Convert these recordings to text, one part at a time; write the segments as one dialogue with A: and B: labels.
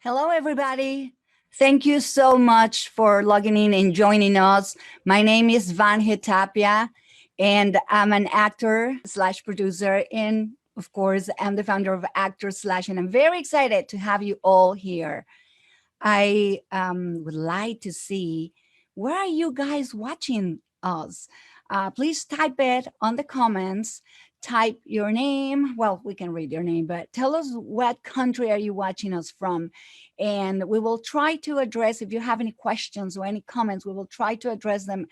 A: Hello, everybody. Thank you so much for logging in and joining us. My name is Van Tapia, and I'm an actor slash producer. And of course, I'm the founder of Actor Slash, and I'm very excited to have you all here. I would like to see where are you guys watching us? Please type it on the comments. Type your name. Well, we can read your name, but tell us what country are you watching us from, and we will try to address. If you have any questions or any comments, we will try to address them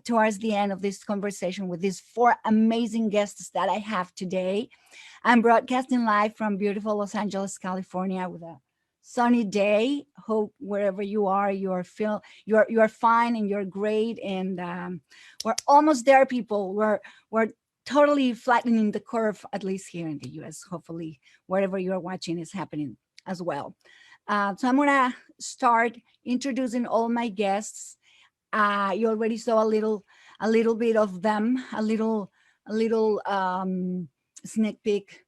A: towards the end of this conversation with these four amazing guests that I have today. I'm broadcasting live from beautiful Los Angeles, California, with a sunny day. Hope wherever you are, you're fine and you're great. And we're almost there, people. We're totally flattening the curve, at least here in the US. Hopefully, wherever you're watching is happening as well. So I'm gonna start introducing all my guests. You already saw a little bit of them, a little sneak peek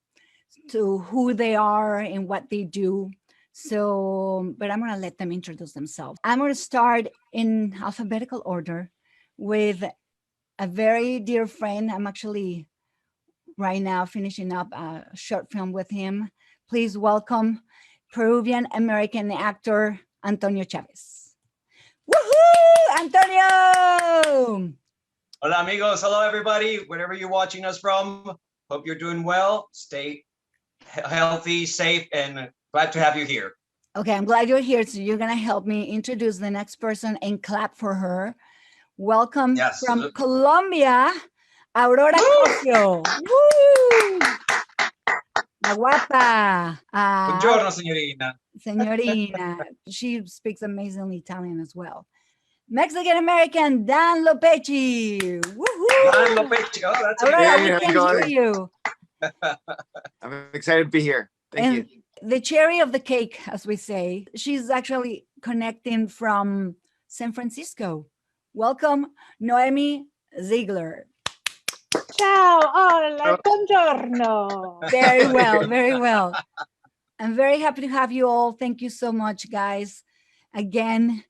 A: to who they are and what they do. So, but I'm going to let them introduce themselves. I'm going to start in alphabetical order with a very dear friend. I'm actually right now finishing up a short film with him. Please welcome Peruvian American actor Antonio Chavez. Woohoo, Antonio!
B: Hola amigos, hello everybody, wherever you're watching us from. Hope you're doing well. Stay healthy, safe, and glad to have you here.
A: Okay, I'm glad you're here. So you're going to help me introduce the next person and clap for her. Welcome from Colombia, Aurora Cosio. Woo! La guapa.
B: Buongiorno, signorina.
A: Signorina. She speaks amazingly Italian as well. Mexican American Dan Lopechi. Woohoo!
B: Dan Lopechi. Oh, that's
A: Aurora, we can hear you.
C: I'm excited to be here. Thank you.
A: The cherry of the cake, as we say, she's actually connecting from San Francisco. Welcome, Noemi Ziegler.
D: Ciao, hola, buongiorno.
A: Very well, very well. I'm very happy to have you all. Thank you so much, guys, again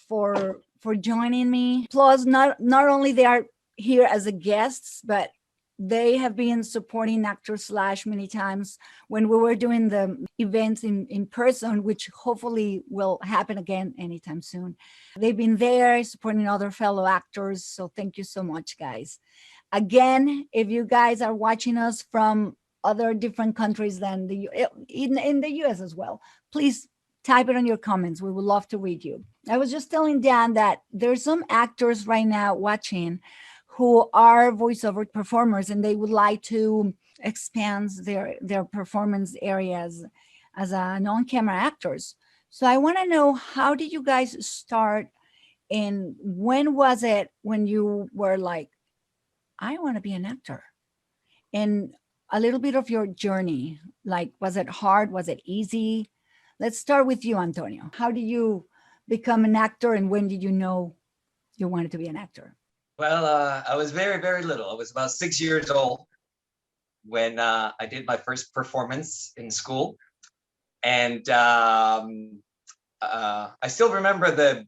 A: for joining me. Plus, not only they are here as a guests, but they have been supporting Actor Slash many times when we were doing the events in person, which hopefully will happen again anytime soon. They've been there supporting other fellow actors. So thank you so much, guys. Again, if you guys are watching us from other different countries than in the US as well, please type it on your comments. We would love to read you. I was just telling Dan that there's some actors right now watching who are voiceover performers, and they would like to expand their performance areas as a non-camera actors. So I want to know, how did you guys start, and when was it when you were like, I want to be an actor? And a little bit of your journey, like, was it hard? Was it easy? Let's start with you, Antonio. How did you become an actor, and when did you know you wanted to be an actor?
B: Well, I was very, very little. I was about 6 years old when I did my first performance in school. And I still remember the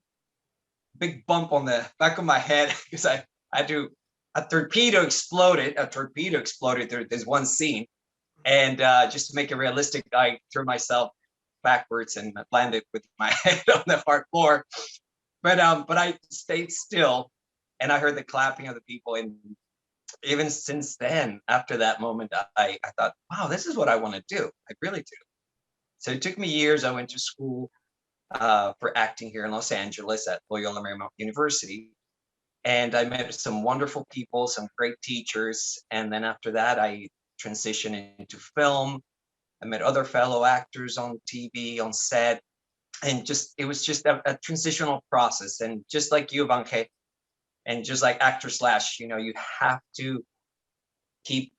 B: big bump on the back of my head because I had to, a torpedo exploded. There's one scene. And just to make it realistic, I threw myself backwards and landed with my head on the hard floor. But I stayed still. And I heard the clapping of the people. And even since then, after that moment, I thought, wow, this is what I want to do. I really do. So it took me years. I went to school for acting here in Los Angeles at Loyola Marymount University. And I met some wonderful people, some great teachers. And then after that, I transitioned into film. I met other fellow actors on TV, on set. And it was just a transitional process. And just like you, Vange, and just like Actor Slash, you have to keep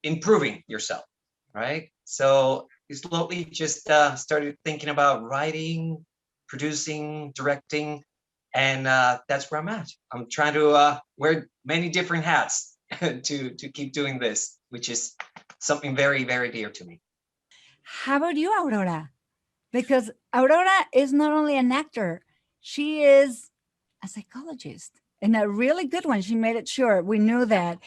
B: improving yourself, right? So you slowly just started thinking about writing, producing, directing, and that's where I'm at. I'm trying to wear many different hats to keep doing this, which is something very, very dear to me.
A: How about you, Aurora? Because Aurora is not only an actor, she is a psychologist and a really good one. She made it sure we knew that.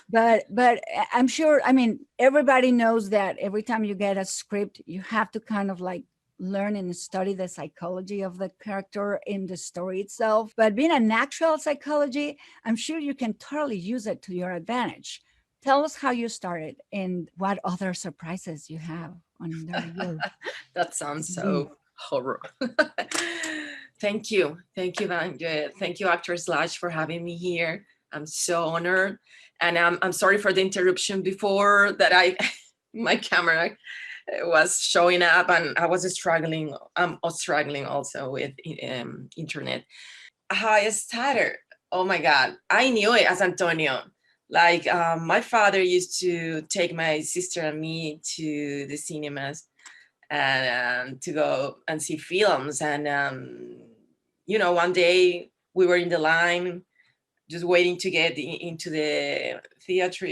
A: But I'm sure, I mean, everybody knows that every time you get a script, you have to kind of like learn and study the psychology of the character in the story itself. But being a natural psychology, I'm sure you can totally use it to your advantage. Tell us how you started and what other surprises you have under your
E: That sounds so horror. Thank you. Thank you, thank you, Actor Slash, for having me here. I'm so honored. And I'm sorry for the interruption before that my camera was showing up and I was struggling. I'm struggling also with internet. How I started, oh my God, I knew it as Antonio. Like my father used to take my sister and me to the cinemas and to go and see films. And, you know, one day we were in the line just waiting to get into the theater.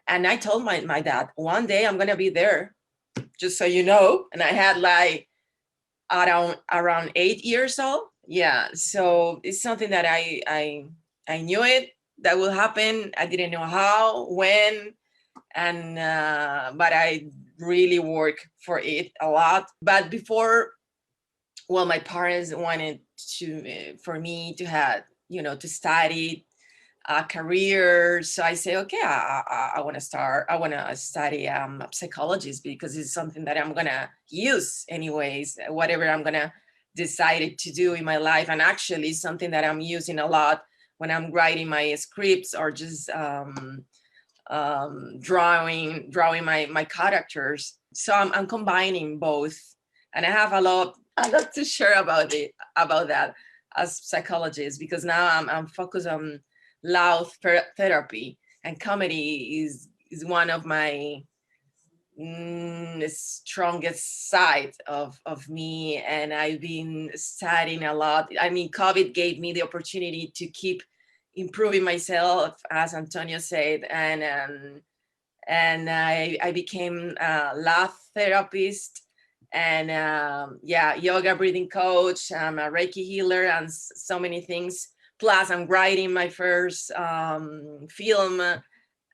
E: And I told my dad, one day I'm going to be there, just so you know. And I had like around 8 years old. Yeah. So it's something that I knew it, that will happen. I didn't know how, when, and but I really work for it a lot. But before, well, my parents wanted for me to have, you know, to study a career. So I say, okay, I want to study psychologist, because it's something that I'm gonna use anyways, whatever I'm gonna decide to do in my life. And actually something that I'm using a lot when I'm writing my scripts, or just drawing my characters. So I'm combining both, and I have a lot to share about that as psychologist, because now I'm focused on loud therapy, and comedy is one of my strongest side of me, and I've been studying a lot. I mean, COVID gave me the opportunity to keep improving myself, as Antonio said, and I became a laugh therapist, and yeah, yoga breathing coach. I'm a Reiki healer, and so many things. Plus, I'm writing my first film,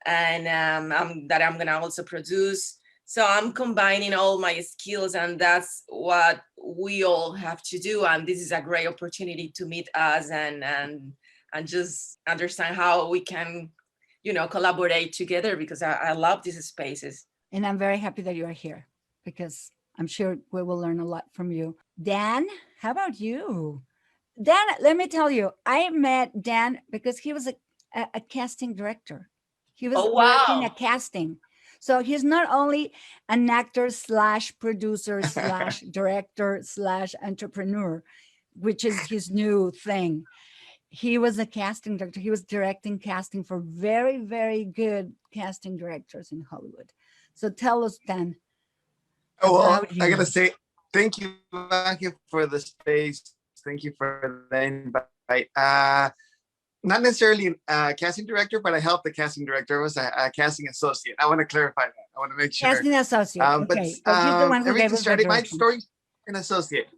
E: and that I'm gonna also produce. So I'm combining all my skills, and that's what we all have to do. And this is a great opportunity to meet us and just understand how we can, you know, collaborate together, because I love these spaces.
A: And I'm very happy that you are here, because I'm sure we will learn a lot from you. Dan, how about you? Dan, let me tell you, I met Dan because he was a casting director. He was working a casting. So he's not only an actor slash producer slash director slash entrepreneur, which is his new thing. He was a casting director. He was directing casting for very, very good casting directors in Hollywood. So tell us, Dan.
C: Oh, well, I gotta say, thank you, Maggie, for the space. Thank you for the invite. Not necessarily a casting director, but I helped the casting director. I was a casting associate. I want to clarify that. I want to make sure.
A: Casting associate. Okay.
C: But he's the one who gave us started my story, an associate.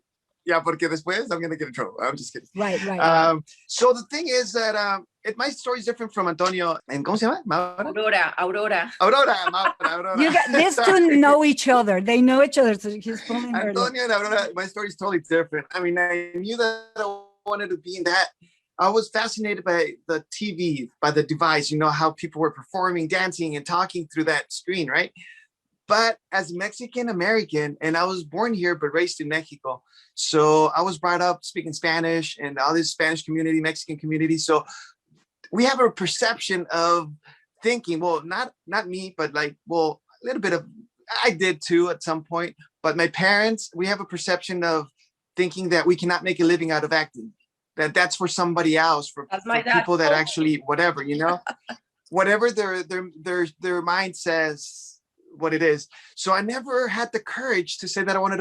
C: Yeah, porque después I'm gonna get in trouble. I'm just kidding.
A: Right.
C: So the thing is that my story is different from Antonio. And ¿cómo se llama?
E: Aurora.
A: These two know each other. They know each other. So he's pulling her.
C: Antonio and Aurora, my story is totally different. I mean, I knew that I wanted to be in that. I was fascinated by the TV, by the device, you know, how people were performing, dancing, and talking through that screen, right? But as Mexican American, and I was born here, but raised in Mexico. So I was brought up speaking Spanish and all this Spanish community, Mexican community. So we have a perception of thinking, well, not me, but like, well, a little bit of, I did too at some point, but my parents, we have a perception of thinking that we cannot make a living out of acting, that's for somebody else, for people that actually, whatever, you know, whatever their mind says, what it is. So I never had the courage to say that I wanted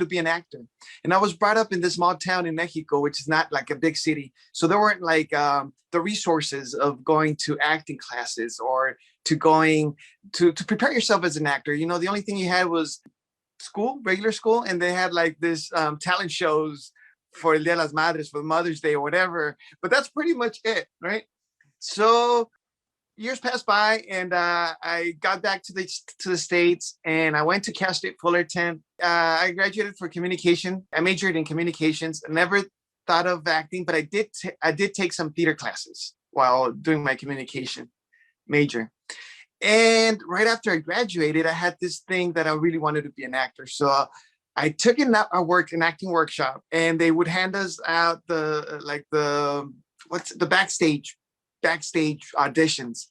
C: to be an actor. And I was brought up in this small town in Mexico, which is not like a big city. So there weren't like the resources of going to acting classes or to going to prepare yourself as an actor. You know, the only thing you had was school, regular school, and they had like this talent shows for El Dia de las Madres, for Mother's Day or whatever. But that's pretty much it, right? So years passed by, and I got back to the States, and I went to Cal State Fullerton. I graduated for communication. I majored in communications. I never thought of acting, but I did take some theater classes while doing my communication major. And right after I graduated, I had this thing that I really wanted to be an actor. So I took an acting workshop, and they would hand us out the backstage auditions.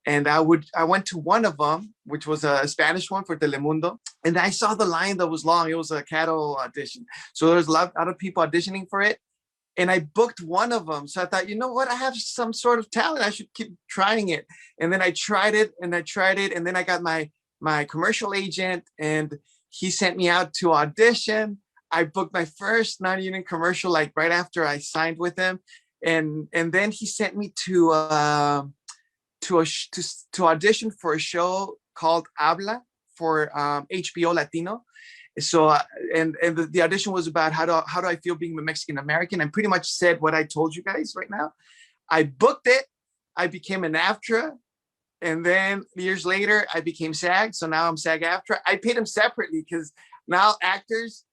C: And I went to one of them, which was a Spanish one for Telemundo. And I saw the line that was long. It was a cattle audition. So there was a lot of people auditioning for it. And I booked one of them. So I thought, you know what? I have some sort of talent. I should keep trying it. And then I tried it. And then I got my commercial agent, and he sent me out to audition. I booked my first non-union commercial, like right after I signed with him. And then he sent me to audition for a show called Habla for HBO Latino. So and the audition was about how do I feel being a Mexican American, and pretty much said what I told you guys right now. I booked it. I became an AFTRA, and then years later I became SAG. So now I'm SAG-AFTRA. I paid them separately because now actors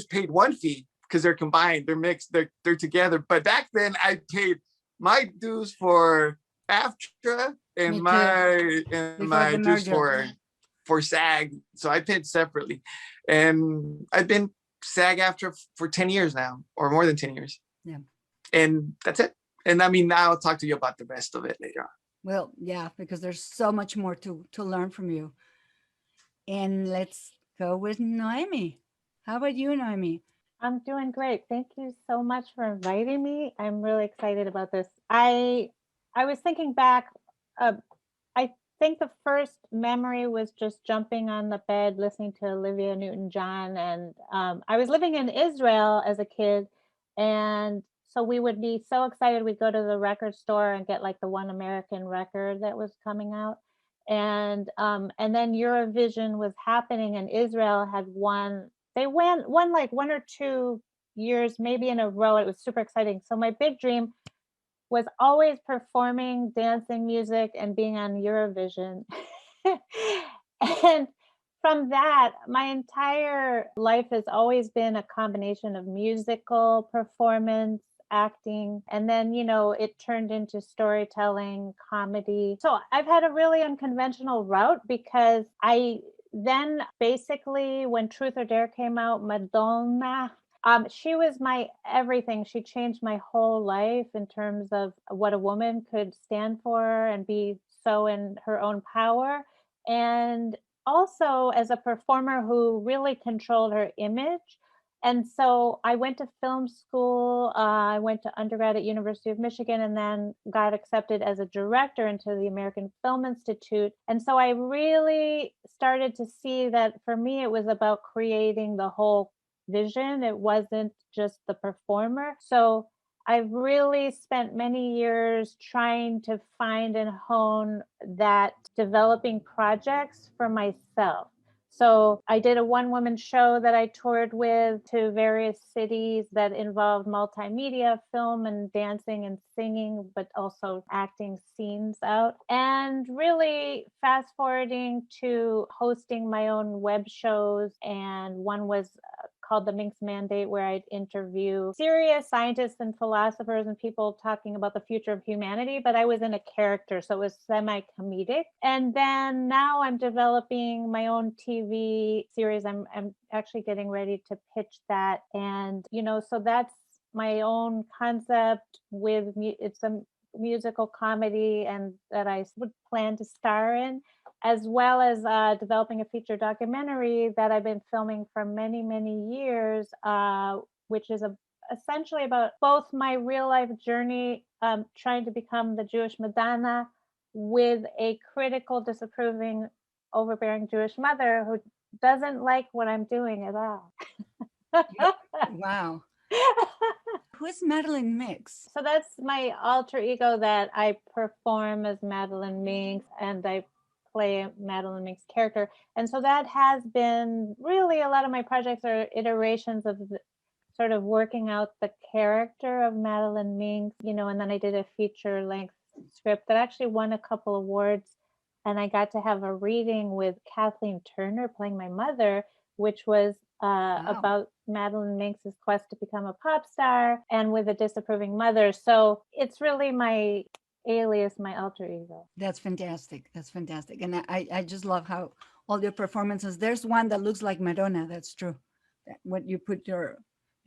C: paid one fee because they're combined, they're mixed, they're together. But back then I paid my dues for AFTRA and my dues for SAG. So I paid separately. And I've been SAG-AFTRA for 10 years now, or more than 10 years.
A: Yeah.
C: And that's it. And I mean, now I'll talk to you about the rest of it later on.
A: Well, yeah, because there's so much more to learn from you. And let's go with Noemi. How about you, Noemi?
D: I'm doing great. Thank you so much for inviting me. I'm really excited about this. I was thinking back. I think the first memory was just jumping on the bed, listening to Olivia Newton-John. And I was living in Israel as a kid. And so we would be so excited. We'd go to the record store and get like the One American record that was coming out. And then Eurovision was happening, and Israel had won. They won like 1 or 2 years, maybe in a row. It was super exciting. So my big dream was always performing, dancing, music, and being on Eurovision. And from that, my entire life has always been a combination of musical performance, acting, and then, it turned into storytelling, comedy. So I've had a really unconventional route, because I then basically, when Truth or Dare came out, Madonna, she was my everything. She changed my whole life in terms of what a woman could stand for and be so in her own power. And also as a performer who really controlled her image. And so I went to film school. I went to undergrad at University of Michigan, and then got accepted as a director into the American Film Institute. And so I really started to see that for me, it was about creating the whole vision. It wasn't just the performer. So I've really spent many years trying to find and hone that, developing projects for myself. So I did a one-woman show that I toured with to various cities that involved multimedia, film and dancing and singing, but also acting scenes out. And really fast forwarding to hosting my own web shows. And one was called The Minx Mandate, where I'd interview serious scientists and philosophers and people talking about the future of humanity, but I was in a character, so it was semi-comedic. And then now I'm developing my own TV series. I'm actually getting ready to pitch that. And, so that's my own concept with, it's a musical comedy, and that I would plan to star in, as well as developing a feature documentary that I've been filming for many, many years, which is essentially about both my real life journey, trying to become the Jewish Madonna, with a critical, disapproving overbearing Jewish mother who doesn't like what I'm doing at all.
A: Wow. Who's Madeline Mix?
D: So that's my alter ego that I perform as Madeline Minx, and I play a Madeline Minx character. And so that has been really, a lot of my projects are iterations of sort of working out the character of Madeline Minx, you know, and then I did a feature length script that actually won a couple awards. And I got to have a reading with Kathleen Turner playing my mother, which was about Madeline Minx's quest to become a pop star and with a disapproving mother. So it's really my alias, my alter ego.
A: That's fantastic. That's fantastic. And I just love how all your performances, there's one that looks like Madonna. That's true. When you put the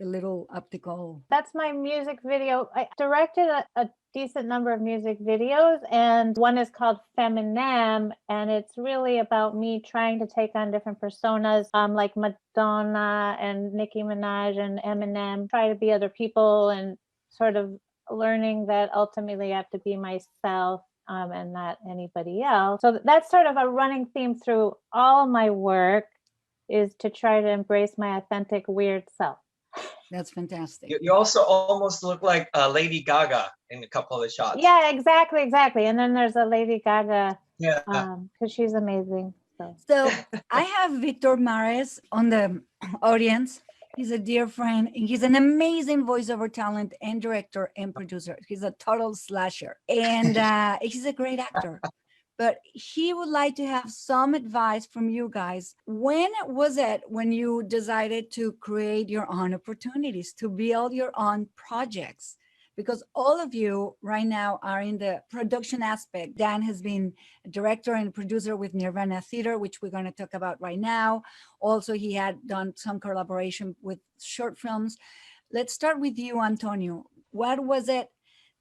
A: little optical.
D: That's my music video. I directed a decent number of music videos, and one is called Feminem, and it's really about me trying to take on different personas, like Madonna and Nicki Minaj and Eminem, try to be other people and sort of learning that ultimately I have to be myself and not anybody else. So that's sort of a running theme through all my work, is to try to embrace my authentic weird self.
A: That's fantastic.
B: You also almost look like Lady Gaga in a couple of the shots.
D: Yeah, exactly. And then there's a Lady Gaga,
B: Yeah.
D: because she's amazing.
A: So I have Victor Mares on the audience. He's a dear friend. He's an amazing voiceover talent and director and producer. He's a total slasher, and he's a great actor. But he would like to have some advice from you guys. When was it when you decided to create your own opportunities, to build your own projects? Because all of you right now are in the production aspect. Dan has been a director and producer with Nirvana Theater, which we're going to talk about right now. Also, he had done some collaboration with short films. Let's start with you, Antonio. What was it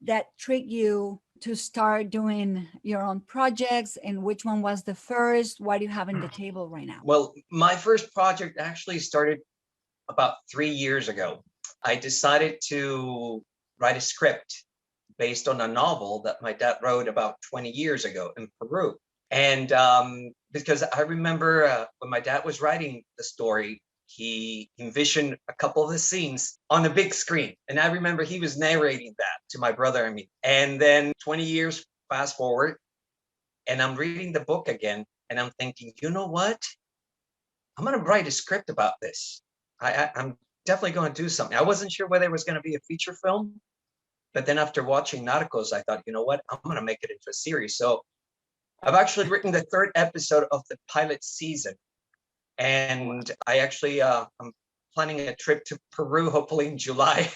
A: that tricked you to start doing your own projects, and which one was the first? What do you have on the table right now?
B: Well, my first project actually started about 3 years ago. I decided to write a script based on a novel that my dad wrote about 20 years ago in Peru. And because I remember when my dad was writing the story, he envisioned a couple of the scenes on the big screen. And I remember he was narrating that to my brother and me. And then 20 years fast forward, and I'm reading the book again, and I'm thinking, you know what? I'm going to write a script about this. I'm definitely going to do something. I wasn't sure whether it was going to be a feature film, but then after watching Narcos, I thought, you know what? I'm going to make it into a series. So I've actually written the 3rd episode of the pilot season. And I actually, I'm planning a trip to Peru, hopefully in July.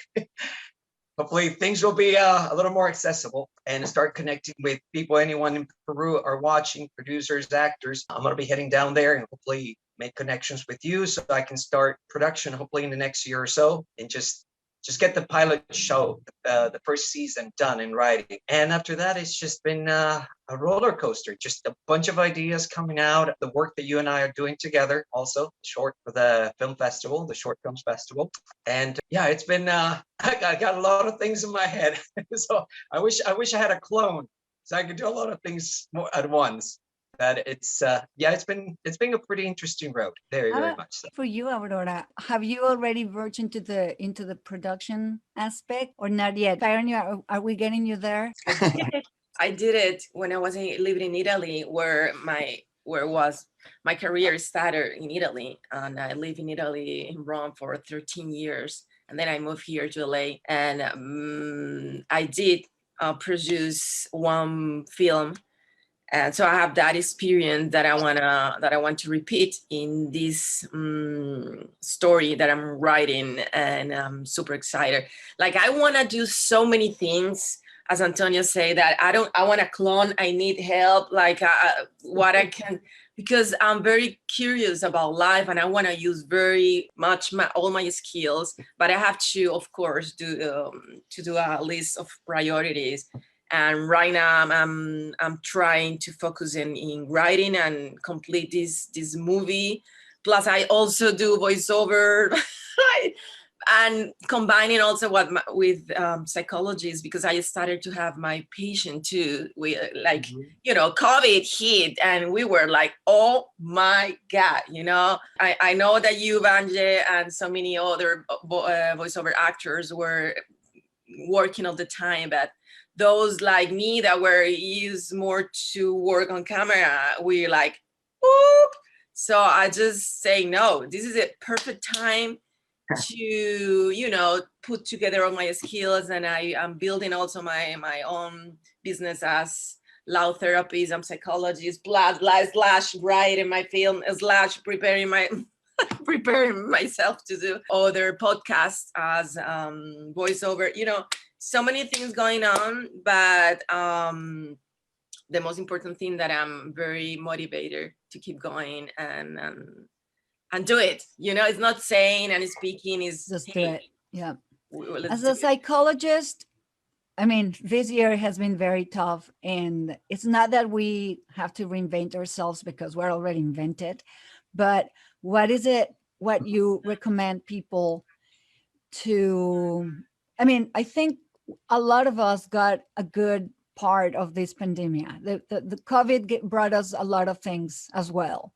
B: Hopefully things will be a little more accessible and start connecting with people, anyone in Peru are watching, producers, actors. I'm going to be heading down there and hopefully make connections with you so I can start production hopefully in the next year or so, and just get the pilot show, the first season done in writing. And after that, it's just been a roller coaster, just a bunch of ideas coming out, the work that you and I are doing together, also short for the film festival, the Short Films Festival. And yeah, it's been, I got a lot of things in my head. So I wish I had a clone so I could do a lot of things more at once. But it's it's been a pretty interesting road, very much so.
A: For you, Aurora, have you already verged into the production aspect, or not yet? Pioneer, are we getting you there?
E: I did it when I was living in Italy, where was my career started in Italy, and I lived in Italy in Rome for 13 years, and then I moved here to LA, and I did produce one film. And so I have that experience that I want to repeat in this story that I'm writing, and I'm super excited. Like, I want to do so many things, as Antonio said, that I want to clone. I need help, like what I can, because I'm very curious about life and I want to use very much all my skills. But I have to, of course, do a list of priorities. And right now I'm trying to focus in writing and complete this movie. Plus I also do voiceover. and combining also with psychologists, because I started to have my patient too. We like, COVID hit and we were like, oh my God, I know that you, Vanje, and so many other voiceover actors were working all the time, but those like me that were used more to work on camera, we like, whoop. So I just say, no, this is a perfect time to put together all my skills, and I'm building also my own business as loud therapist. I'm psychologist, / writing my film / preparing myself to do other podcasts as voiceover. So many things going on, but the most important thing that I'm very motivated to keep going and do it. It's not saying and speaking, is
A: Just do it. Yeah. As
E: do
A: a
E: it.
A: psychologist, I mean, this year has been very tough, and it's not that we have to reinvent ourselves because we're already invented, but what you recommend people to, I mean, I think a lot of us got a good part of this pandemic. The COVID brought us a lot of things as well.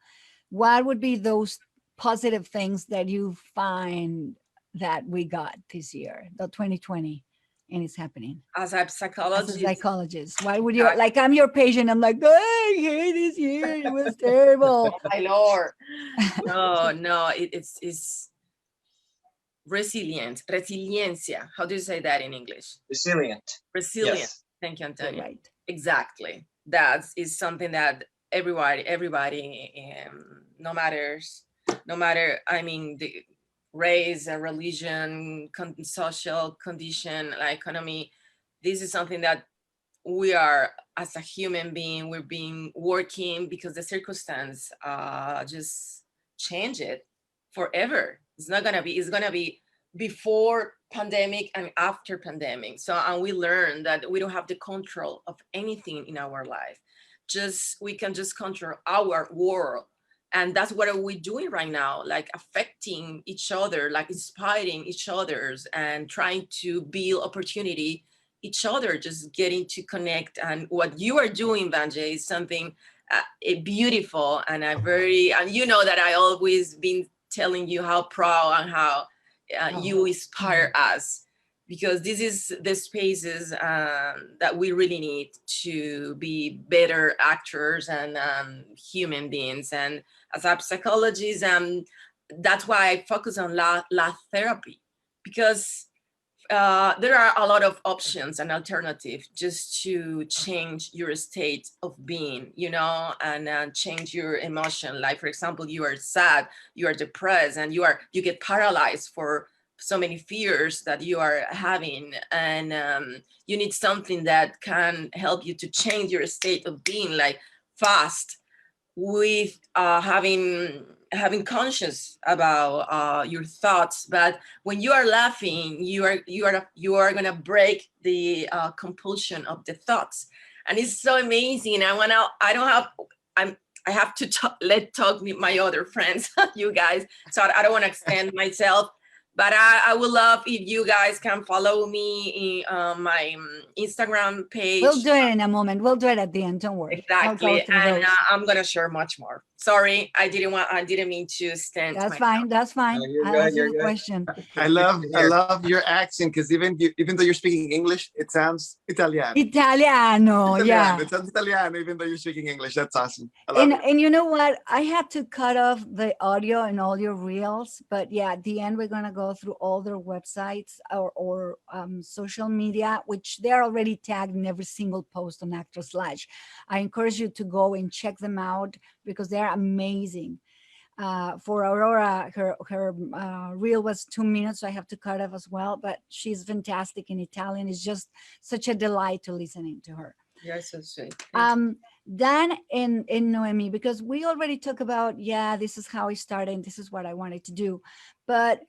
A: What would be those positive things that you find that we got this year, the 2020, and it's happening?
E: As a psychologist,
A: Why would you, like, I'm your patient, I'm like, I hate this year, it was terrible.
E: My Lord. No, it's resiliencia. How do you say that in English?
B: Resilient. Yes.
E: Thank you, Antonio.
A: Right.
E: Exactly. That is something that everybody, no matter, I mean, the race, religion, social condition, economy, this is something that we are, as a human being, we're being working because the circumstance just change it forever. It's gonna be before pandemic and after pandemic. So, and we learn that we don't have the control of anything in our life. We can just control our world. And that's what are we doing right now, like affecting each other, like inspiring each other's and trying to build opportunity each other, just getting to connect. And what you are doing, Vanje, is something beautiful, and that I always been telling you how proud and how you inspire us, because this is the spaces that we really need to be better actors and human beings. And as a psychologist, that's why I focus on laugh therapy, because there are a lot of options and alternatives just to change your state of being, and change your emotion. Like, for example, you are sad, you are depressed, and you get paralyzed for so many fears that you are having. And you need something that can help you to change your state of being, like fast, with having conscious about your thoughts. But when you are laughing, you are gonna break the compulsion of the thoughts, and it's so amazing. I have to talk with my other friends, you guys. So I don't want to extend myself. But I would love if you guys can follow me in my Instagram page.
A: We'll do it in a moment. We'll do it at the end. Don't worry.
E: Exactly. And I'm going to share much more. Sorry, I didn't mean to stand.
A: That's fine. That's fine.
B: No,
A: I'll
B: you're
A: ask you a
B: good.
A: question.
C: I love your accent, because even though you're speaking English, it sounds Italiano.
A: Italiano, yeah.
C: It sounds Italiano, even though you're speaking English. That's awesome. I love it.
A: And you know what? I had to cut off the audio in all your reels, but yeah, at the end, we're going to go through all their websites or social media, which they're already tagged in every single post on Actor Slash. I encourage you to go and check them out because they're amazing. For Aurora, her reel was 2 minutes, so I have to cut off as well, but she's fantastic in Italian. It's just such a delight to listening to her.
E: You're so sweet.
A: Dan and Noemi, because we already talked about, this is how I started and this is what I wanted to do. But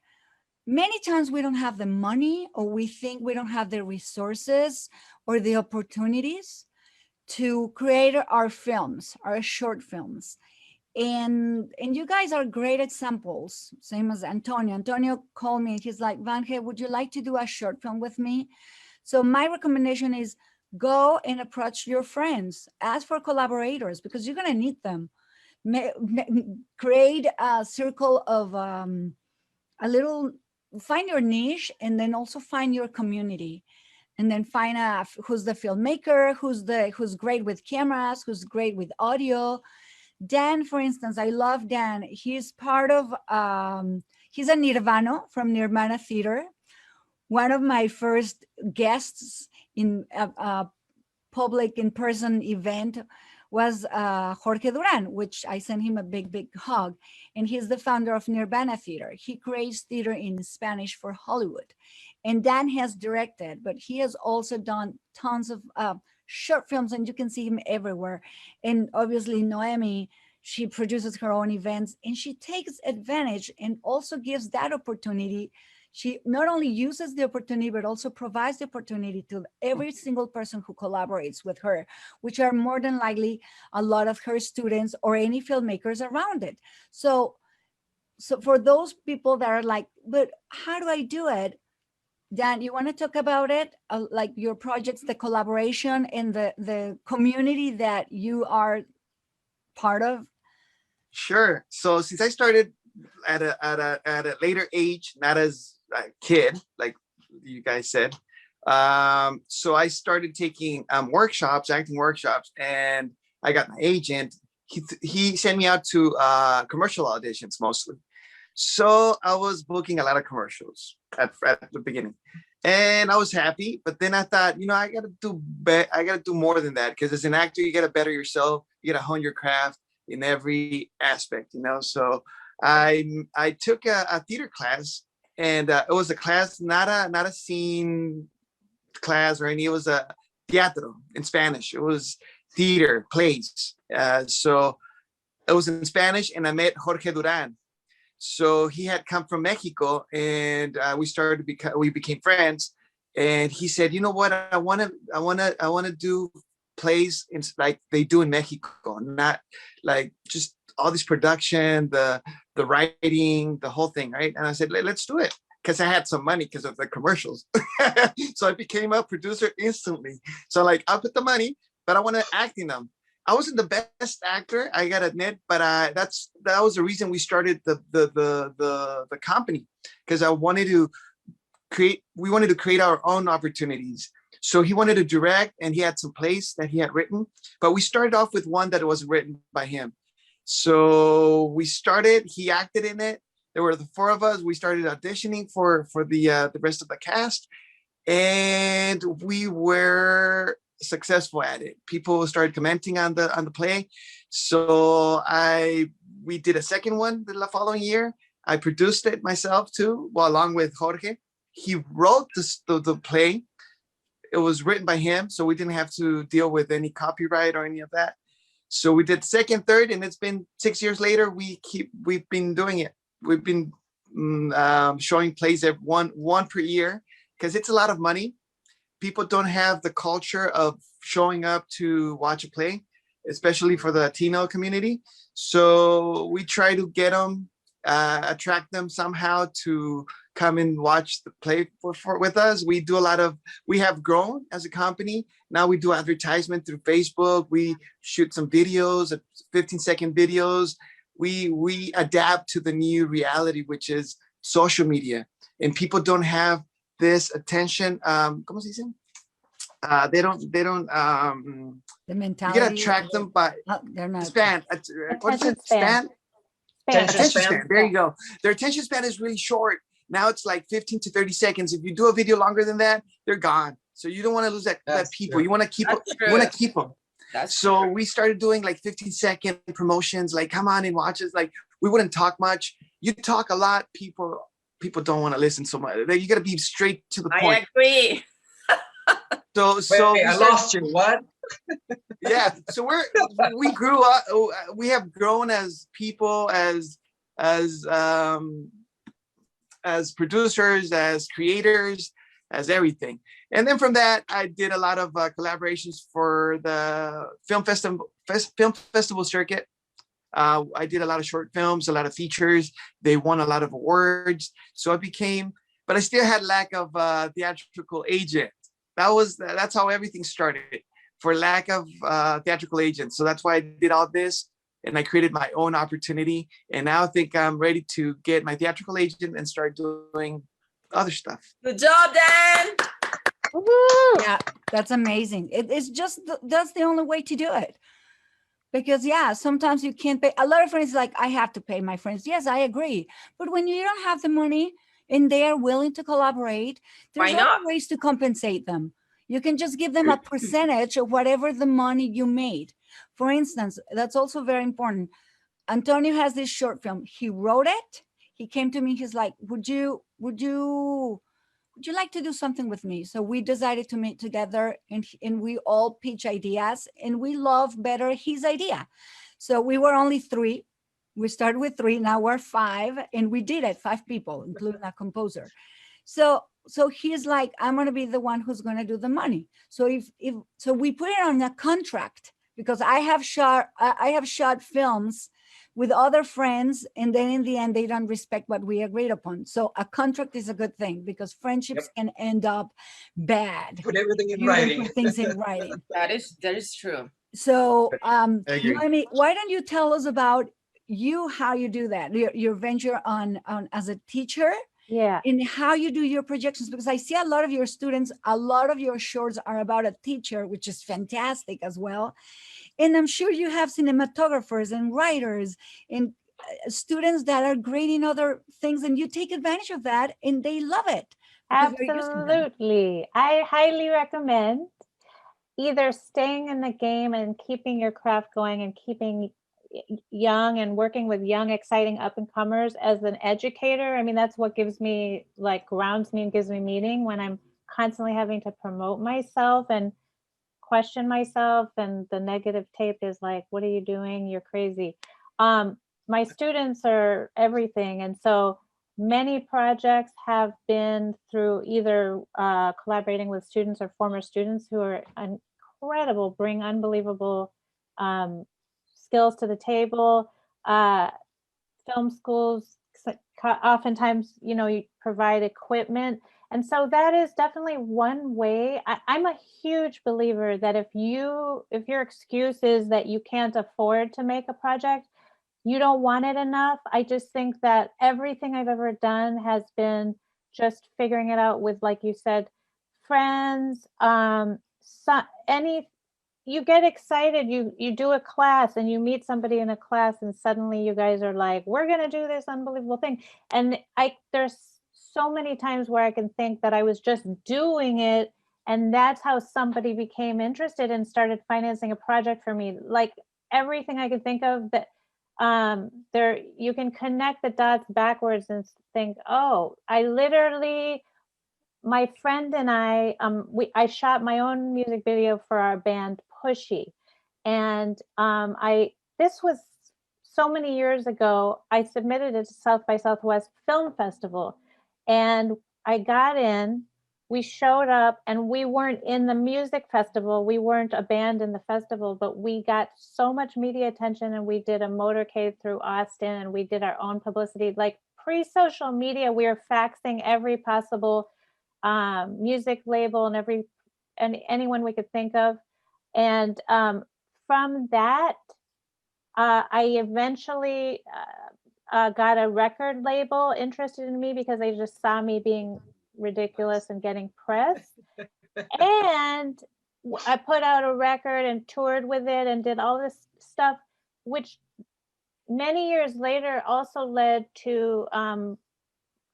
A: many times we don't have the money, or we think we don't have the resources or the opportunities to create our films, our short films. And you guys are great examples, same as Antonio. Antonio called me and he's like, Vanje, would you like to do a short film with me? So my recommendation is go and approach your friends, ask for collaborators because you're going to need them. Create a circle of a little, find your niche, and then also find your community, and then find out who's the filmmaker, who's great with cameras, who's great with audio. Dan, for instance, I love Dan. He's part of he's a Nirvana from Nirvana Theater, one of my first guests in a public in-person event was Jorge Duran, which I sent him a big hug. And he's the founder of Nirvana Theater. He creates theater in Spanish for Hollywood. And Dan has directed, but he has also done tons of short films, and you can see him everywhere. And obviously Noemi, she produces her own events, and she takes advantage and also gives that opportunity. She not only uses the opportunity, but also provides the opportunity to every single person who collaborates with her, which are more than likely a lot of her students or any filmmakers around it. So for those people that are like, but how do I do it? Dan, you want to talk about it? Like your projects, the collaboration and the community that you are part of?
C: Sure. So since I started at a later age, not as a kid, like you guys said, so I started taking acting workshops, and I got my agent. He sent me out to commercial auditions mostly. So I was booking a lot of commercials at the beginning, and I was happy. But then I thought, I gotta do more than that, because as an actor, you gotta better yourself. You gotta hone your craft in every aspect, So I took a theater class, and it was a class, not a scene class or any. It was a teatro in Spanish. It was theater plays. So it was in Spanish, and I met Jorge Duran. So he had come from Mexico, and we became friends. And he said, "You know what? I want to do plays like they do in Mexico, not like just all this production, the writing, the whole thing, right?" And I said, "Let's do it," because I had some money because of the commercials. So I became a producer instantly. So like, I'll put the money, but I want to act in them. I wasn't the best actor, I gotta admit, but that was the reason we started the company, because we wanted to create our own opportunities. So he wanted to direct, and he had some plays that he had written, but we started off with one that was written by him. So he acted in it. There were the four of us. We started auditioning for the rest of the cast, and we were successful at it. People started commenting on the play. So we did a second one the following year. I produced it myself too, along with Jorge. He wrote the play. It was written by him, so we didn't have to deal with any copyright or any of that. So we did second, third, and it's been 6 years later. We've been doing it. We've been showing plays at one per year, because it's a lot of money. People don't have the culture of showing up to watch a play, especially for the Latino community. So we try to get them, attract them somehow to come and watch the play with us. We have grown as a company. Now we do advertisement through Facebook. We shoot some videos, 15-second videos. We adapt to the new reality, which is social media, and people don't have this attention. ¿Cómo se dice? They don't.
A: The mentality.
C: You gotta attract them by
A: they're not.
C: span. What is it? Span. Attention span. There you go. Their attention span is really short. Now it's like 15 to 30 seconds. If you do a video longer than that, they're gone. So you don't want to lose that people. True. You want to keep them. You want to keep them. So we started doing like 15-second promotions. Like, come on and watch us. Like, we wouldn't talk much. You talk a lot. People don't want to listen so much. You got to be straight to the point.
E: I agree.
C: Wait,
B: I lost you. What?
C: Yeah. So we grew up. We have grown as people, as producers, as creators, as everything. And then from that, I did a lot of collaborations for the film festival circuit. I did a lot of short films, a lot of features. They won a lot of awards. So I became, but I still had lack of theatrical agent. That's how everything started, for lack of theatrical agents. So that's why I did all this, and I created my own opportunity. And now I think I'm ready to get my theatrical agent and start doing other stuff.
E: Good job, Dan.
D: Woo!
A: Yeah, that's amazing. It's just that's the only way to do it. Because yeah, sometimes you can't pay. A lot of friends like, I have to pay my friends. Yes, I agree. But when you don't have the money and they are willing to collaborate, there's
E: Why not?
A: other ways to compensate them. You can just give them a percentage of whatever the money you made. For instance, that's also very important. Antonio has this short film. He wrote it. He came to me. He's like, would you like to do something with me? So we decided to meet together, and we all pitch ideas, and we love better his idea. So we were only 3. We started with 3, now we're 5, and we did it, 5 people, including a composer. So he's like, I'm going to be the one who's going to do the money. So so we put it on a contract, because I have shot films with other friends, and then in the end they don't respect what we agreed upon. So a contract is a good thing, because friendships can end up bad.
B: Put everything in
A: You don't
B: writing.
A: put things in writing.
E: That is true.
A: So
C: I agree.
A: Noemi, why don't you tell us about how you do that, your venture on as a teacher,
D: Yeah.
A: and how you do your projections? Because I see a lot of your students, a lot of your shorts are about a teacher, which is fantastic as well. And I'm sure you have cinematographers and writers and students that are great in other things, and you take advantage of that, and they love it. because you're using them.
D: Absolutely. I highly recommend either staying in the game and keeping your craft going and keeping young and working with young, exciting up and comers as an educator. I mean, that's what gives me, like, grounds me and gives me meaning when I'm constantly having to promote myself and question myself, and the negative tape is like, what are you doing? You're crazy. My students are everything. And so many projects have been through either collaborating with students or former students who are incredible, bring unbelievable skills to the table. Film schools, oftentimes, you provide equipment. And so that is definitely one way. I'm a huge believer that if your excuse is that you can't afford to make a project, you don't want it enough. I just think that everything I've ever done has been just figuring it out with, like you said, friends, you get excited, you do a class and you meet somebody in a class, and suddenly you guys are like, we're going to do this unbelievable thing. And there's so many times where I can think that I was just doing it, and that's how somebody became interested and started financing a project for me. Like, everything I could think of that you can connect the dots backwards and think, oh, my friend and I shot my own music video for our band Pushy. And this was so many years ago. I submitted it to South by Southwest Film Festival, and I got in. We showed up, and we weren't in the music festival. We weren't a band in the festival, but we got so much media attention, and we did a motorcade through Austin, and we did our own publicity. Like, pre-social media, we were faxing every possible music label and anyone we could think of. And from that, I eventually got a record label interested in me because they just saw me being ridiculous and getting press. And I put out a record and toured with it and did all this stuff, which many years later also led to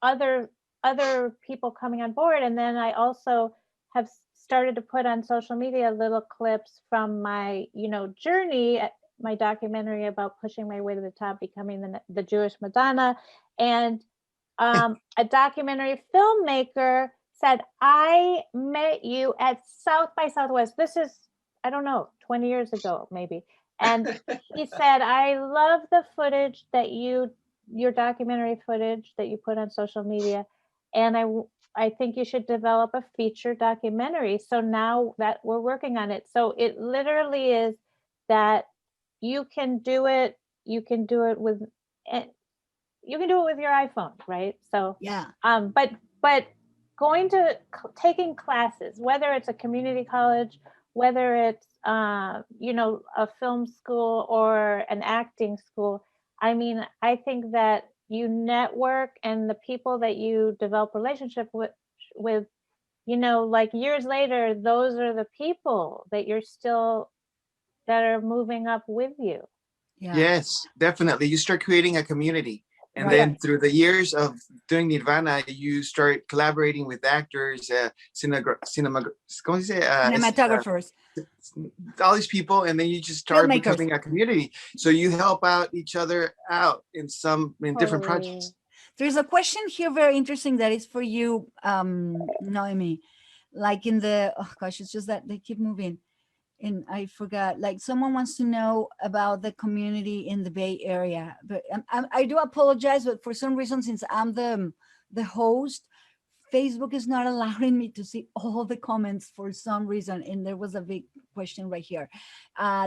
D: other people coming on board. And then I also have started to put on social media little clips from my, journey, my documentary about pushing my way to the top, becoming the Jewish Madonna. And a documentary filmmaker said, I met you at South by Southwest. This is, I don't know, 20 years ago, maybe. And he said, I love the footage that your documentary footage that you put on social media. And I think you should develop a feature documentary. So now that we're working on it. So it literally is that you can do it. you can do it with your iPhone, right? So
A: Yeah.
D: But going to taking classes, whether it's a community college, whether it's a film school or an acting school, I mean, I think that you network, and the people that you develop relationship with, like years later, those are the people that that are moving up with you.
A: Yeah.
C: Yes, definitely. You start creating a community. And
A: Right.
C: then through the years of doing Nirvana, you start collaborating with actors,
A: Cinematographers,
C: all these people, and then you just start
A: filmmakers.
C: becoming a community. So you help out each other out in different
D: Totally.
C: projects.
A: There's a question here very interesting that is for you, Noemi. Like in the, oh gosh, it's just that they keep moving. And I forgot, like someone wants to know about the community in the Bay Area. But I do apologize, but for some reason, since I'm the host, Facebook is not allowing me to see all the comments for some reason. And there was a big question right here.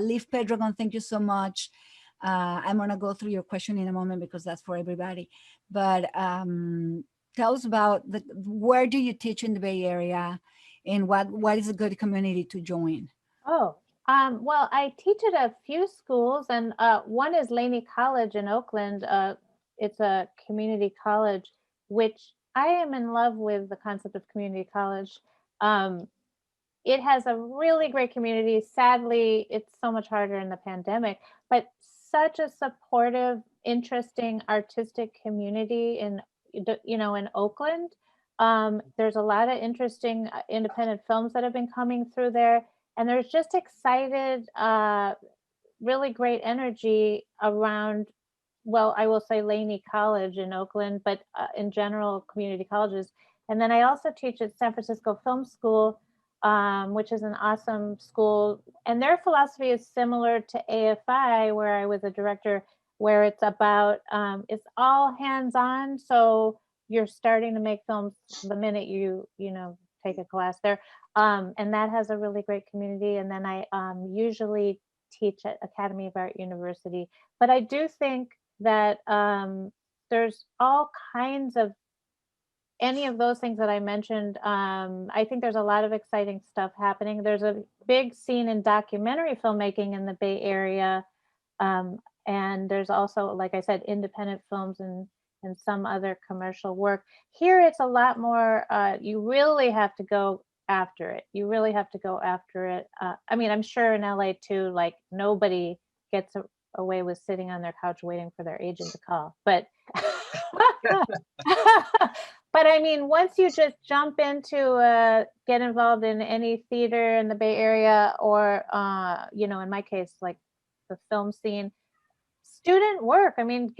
A: Leaf Pedragon, thank you so much. I'm gonna go through your question in a moment because that's for everybody. But tell us about where do you teach in the Bay Area, and what is a good community to join?
D: Oh, well, I teach at a few schools, and one is Laney College in Oakland. It's a community college, which I am in love with the concept of community college. It has a really great community. Sadly, it's so much harder in the pandemic, but such a supportive, interesting, artistic community in Oakland. There's a lot of interesting independent films that have been coming through there, and there's just excited, really great energy around. Well, I will say Laney College in Oakland, but in general, community colleges. And then I also teach at San Francisco Film School, which is an awesome school. And their philosophy is similar to AFI, where I was a director, where it's about, it's all hands-on. So you're starting to make films the minute you take a class there. And that has a really great community. And then I usually teach at Academy of Art University. But I do think that there's all kinds of any of those things that I mentioned. I think there's a lot of exciting stuff happening. There's a big scene in documentary filmmaking in the Bay Area. And there's also, like I said, independent films and some other commercial work. Here it's a lot more, you really have to go after it. You really have to go after it. I mean, I'm sure in LA too, like nobody gets away with sitting on their couch waiting for their agent to call. But but I mean, once you just jump into get involved in any theater in the Bay Area, or in my case, like the film scene, student work. I mean,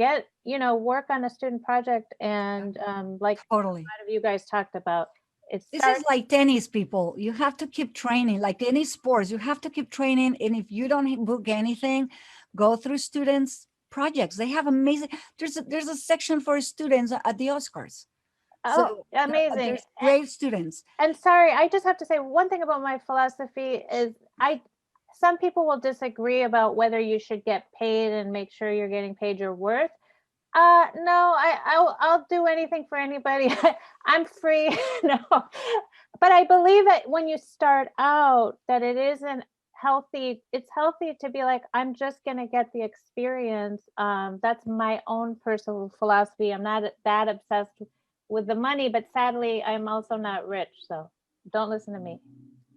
D: work on a student project, and like
A: Totally.
D: a lot of you guys talked about.
A: This is like tennis, people. You have to keep training, like any sports. You have to keep training, and if you don't book anything, go through students' projects. They have amazing. There's a section for students at the Oscars.
D: So amazing.
A: There's great students.
D: And sorry, I just have to say one thing about my philosophy is some people will disagree about whether you should get paid and make sure you're getting paid your worth. No, I'll do anything for anybody. I'm free. No, but I believe that when you start out, that it isn't healthy. It's healthy to be like, I'm just going to get the experience. That's my own personal philosophy. I'm not that obsessed with the money, but sadly, I'm also not rich. So don't listen to me.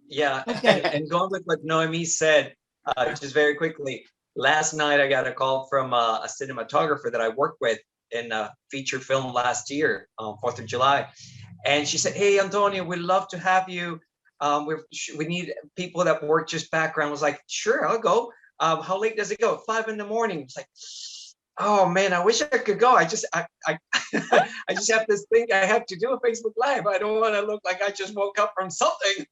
B: Yeah,
A: Okay.
B: and going with what Noemi said, just very quickly, last night I got a call from a cinematographer that I worked with in a feature film last year, 4th of July. And she said, hey, Antonio, we'd love to have you. We need people that work just background. I was like, sure, I'll go. How late does it go? 5 a.m. It's like, oh man, I wish I could go. I just have this thing. I have to do a Facebook Live. I don't want to look like I just woke up from something.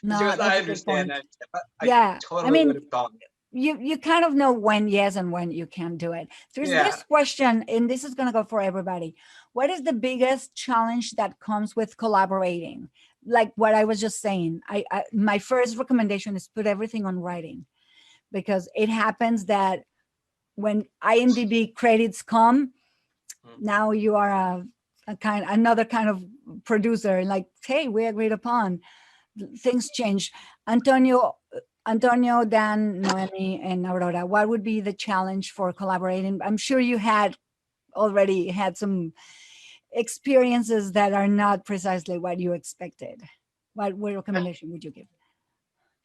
A: No,
B: Because
A: that's
B: I
A: a good
B: understand
A: point.
B: that.
A: Yeah,
B: totally
A: I mean,
B: would have gone.
A: You kind of know when yes and when you can't do it. There's this question, and this is going to go for everybody. What is the biggest challenge that comes with collaborating? Like what I was just saying, my first recommendation is put everything on writing, because it happens that when IMDb credits come, now you are another kind of producer. Like, hey, we agreed upon. Things change. Antonio, Dan, Noemi, and Aurora, what would be the challenge for collaborating? I'm sure you had already had some experiences that are not precisely what you expected. What recommendation would you give?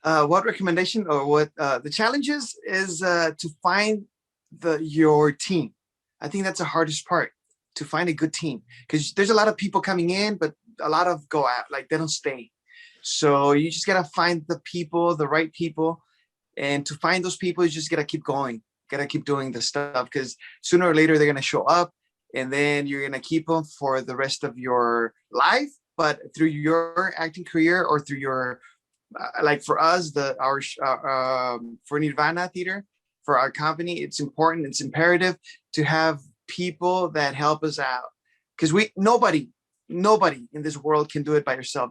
C: What recommendation or what the challenges is to find your team. I think that's the hardest part, to find a good team, because there's a lot of people coming in, but a lot of go out, like they don't stay. So you just gotta find the people, the right people, and to find those people, you just gotta keep going, gotta keep doing the stuff, because sooner or later they're gonna show up, and then you're gonna keep them for the rest of your life. But through your acting career or through your like for us, for Nirvana Theater, for our company, it's important, it's imperative to have people that help us out, because nobody in this world can do it by yourself.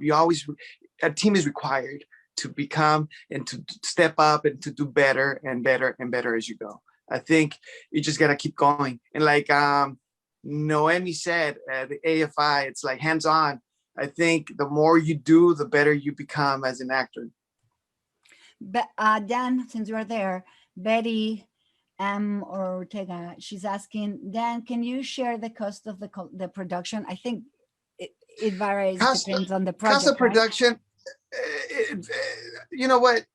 C: A team is required to become and to step up and to do better and better and better as you go. I think you just gotta keep going. And like Noemi said, the AFI, it's like hands-on. I think the more you do, the better you become as an actor.
A: But Dan, since you're there, Betty Ortega, she's asking, Dan, can you share the cost of the production? I think it varies, depends on the project.
C: Cost of production, you know what?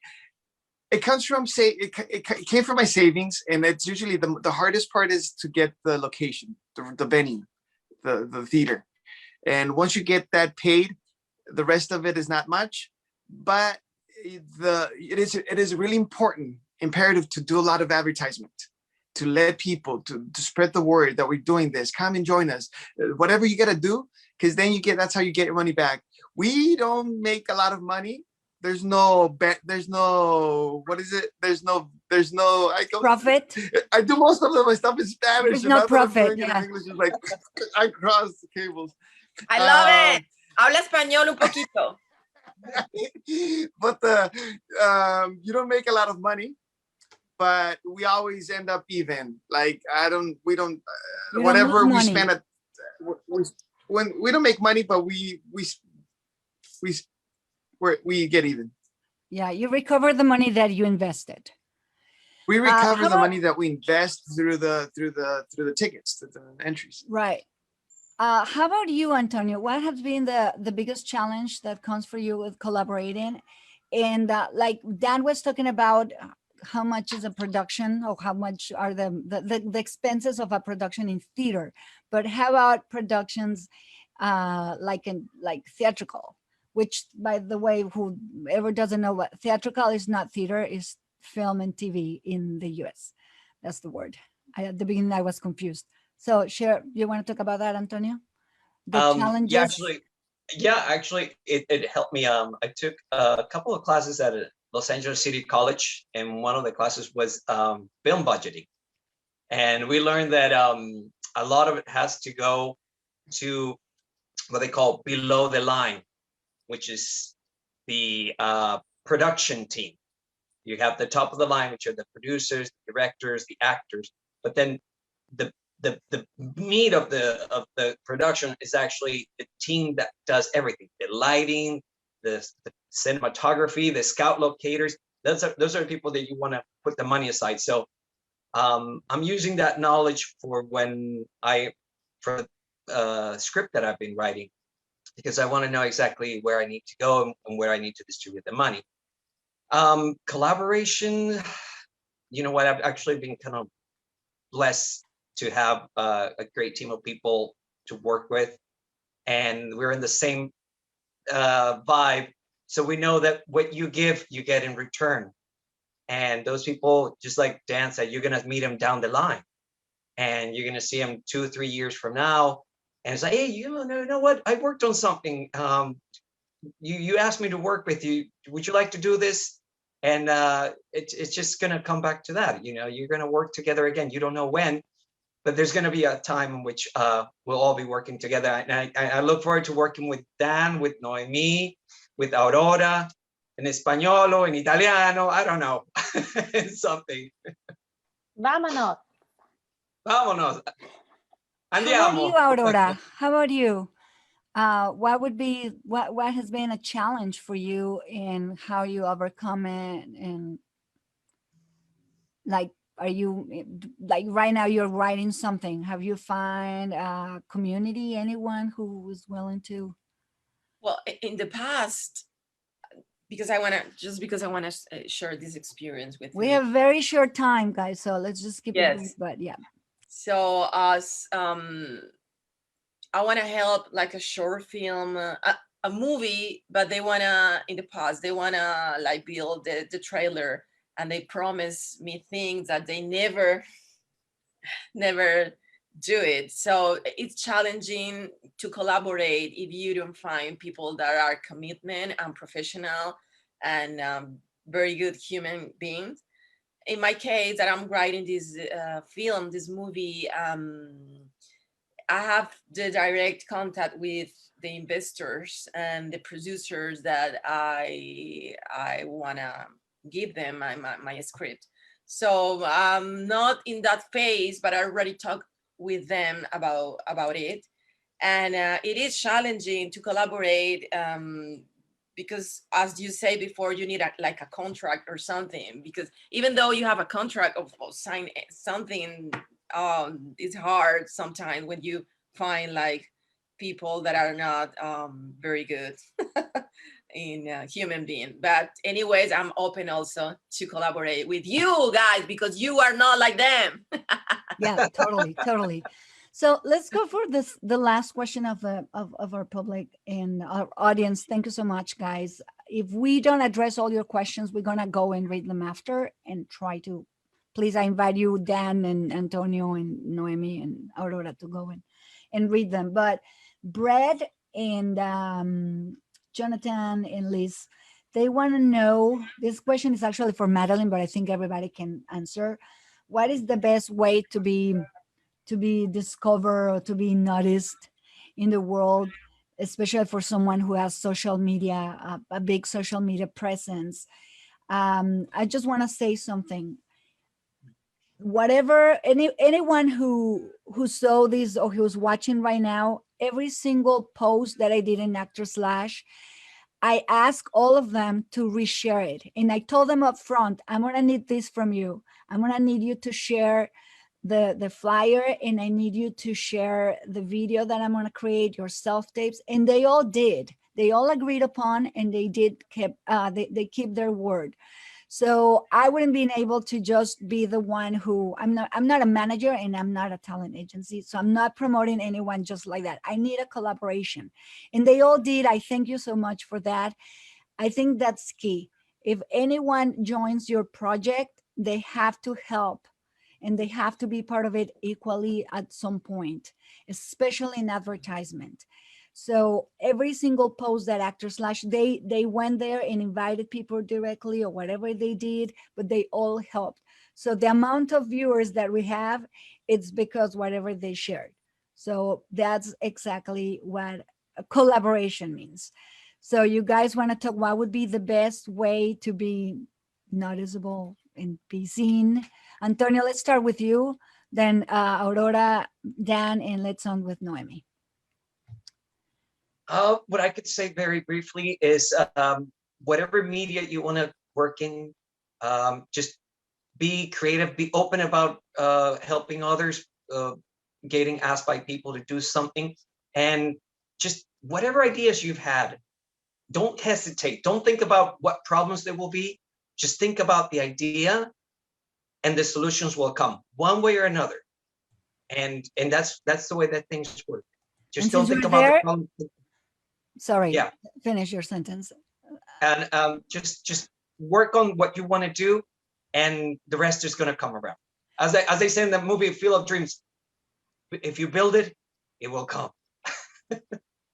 C: It comes from it came from my savings, and it's usually the hardest part is to get the location, the venue, the theater. And once you get that paid, the rest of it is not much. But it is really important, imperative to do a lot of advertisement, to let people to spread the word that we're doing this. Come and join us. Whatever you gotta do, because then that's how you get your money back. We don't make a lot of money. There's no what is it? There's no
A: profit.
C: I do most of my stuff in Spanish.
A: There's no profit. Yeah.
C: In English is like I cross the cables.
E: I love it. Habla español un poquito.
C: But you don't make a lot of money, but we always end up even. Like whatever we spend when we don't make money, but we get even.
A: Yeah, you recover the money that you invested.
C: We recover the money that we invest through the tickets, through the entries.
A: Right. How about you, Antonio? What has been the biggest challenge that comes for you with collaborating? And like Dan was talking about, how much is a production, or how much are the expenses of a production in theater? But how about productions like theatrical? Which, by the way, whoever doesn't know what theatrical is, not theater, is film and TV in the US. That's the word. At the beginning, I was confused. So, you want to talk about that, Antonio? The challenges?
B: Actually, it helped me. I took a couple of classes at Los Angeles City College, and one of the classes was film budgeting. And we learned that a lot of it has to go to what they call below the line, which is the production team. You have the top of the line, which are the producers, the directors, the actors, but then the meat of the production is actually the team that does everything: the lighting, the cinematography, the scout locators. Those are the people that you want to put the money aside. So I'm using that knowledge for script that I've been writing, because I want to know exactly where I need to go and where I need to distribute the money. Collaboration, you know what? I've actually been kind of blessed to have a great team of people to work with, and we're in the same vibe. So we know that what you give, you get in return. And those people, just like Dan said, you're gonna meet them down the line, and you're gonna see them 2 or 3 years from now. And it's like, hey, you know what? I worked on something. You asked me to work with you. Would you like to do this? And it's just gonna come back to that. You know, you're gonna work together again. You don't know when, but there's gonna be a time in which we'll all be working together. And I look forward to working with Dan, with Noemi, with Aurora, in Español, in Italiano. I don't know, something.
D: Vámonos.
B: Vámonos.
A: How about you,
B: Andiamo.
A: Aurora? How about you? What has been a challenge for you and how you overcome it? And like, are you like right now you're writing something? Have you find a community, anyone who is willing to?
E: Well, in the past, because I want to share this experience with
A: We
E: you.
A: have very short time, guys, so let's just keep it brief.
E: Yes.
A: But yeah,
E: So I want to help like a short film, a movie, but they want to, in the past, they want to like build the trailer, and they promise me things that they never do it. So it's challenging to collaborate if you don't find people that are commitment and professional and very good human beings. In my case, that I'm writing this film, this movie, I have the direct contact with the investors and the producers that I wanna give them my script. So I'm not in that phase, but I already talked with them about it, and it is challenging to collaborate because, as you say before, you need like a contract or something. Because even though you have a contract of sign something, it's hard sometimes when you find like people that are not very good in human being. But anyways, I'm open also to collaborate with you guys because you are not like them.
A: yeah, totally. So let's go for this, the last question of our public and our audience. Thank you so much, guys. If we don't address all your questions, we're gonna go and read them after and try to. Please, I invite you, Dan and Antonio and Noemi and Aurora, to go and read them. But Brad and Jonathan and Liz, they want to know. This question is actually for Madeline, but I think everybody can answer. What is the best way to be discovered or to be noticed in the world, especially for someone who has social media, a big social media presence? I just want to say something. Whatever, anyone who saw this or who's watching right now, every single post that I did in Actor Slash, I ask all of them to reshare it. And I told them up front, I'm gonna need this from you. I'm gonna need you to share the flyer, and I need you to share the video that I'm gonna create, your self-tapes. And they all did. They all agreed upon, and they did keep they keep their word. So I wouldn't be able to just be the one who, I'm not a manager and I'm not a talent agency. So I'm not promoting anyone just like that. I need a collaboration. And they all did. I thank you so much for that. I think that's key. If anyone joins your project, they have to help and they have to be part of it equally at some point, especially in advertisement. So every single post that Actor Slash, they went there and invited people directly or whatever they did, but they all helped. So the amount of viewers that we have, it's because whatever they shared. So that's exactly what a collaboration means. So you guys want to talk, what would be the best way to be noticeable and be seen? Antonio, let's start with you, then Aurora, Dan, and let's on with Noemi.
B: What I could say very briefly is whatever media you want to work in, just be creative, be open about helping others, getting asked by people to do something, and just whatever ideas you've had, don't hesitate. Don't think about what problems there will be. Just think about the idea, and the solutions will come one way or another. And that's the way that things work. Just don't think about the problem.
A: Sorry,
B: yeah,
A: finish your sentence.
B: And just work on what you want to do, and the rest is going to come around. As they say in the movie Field of Dreams, if you build it, it will come.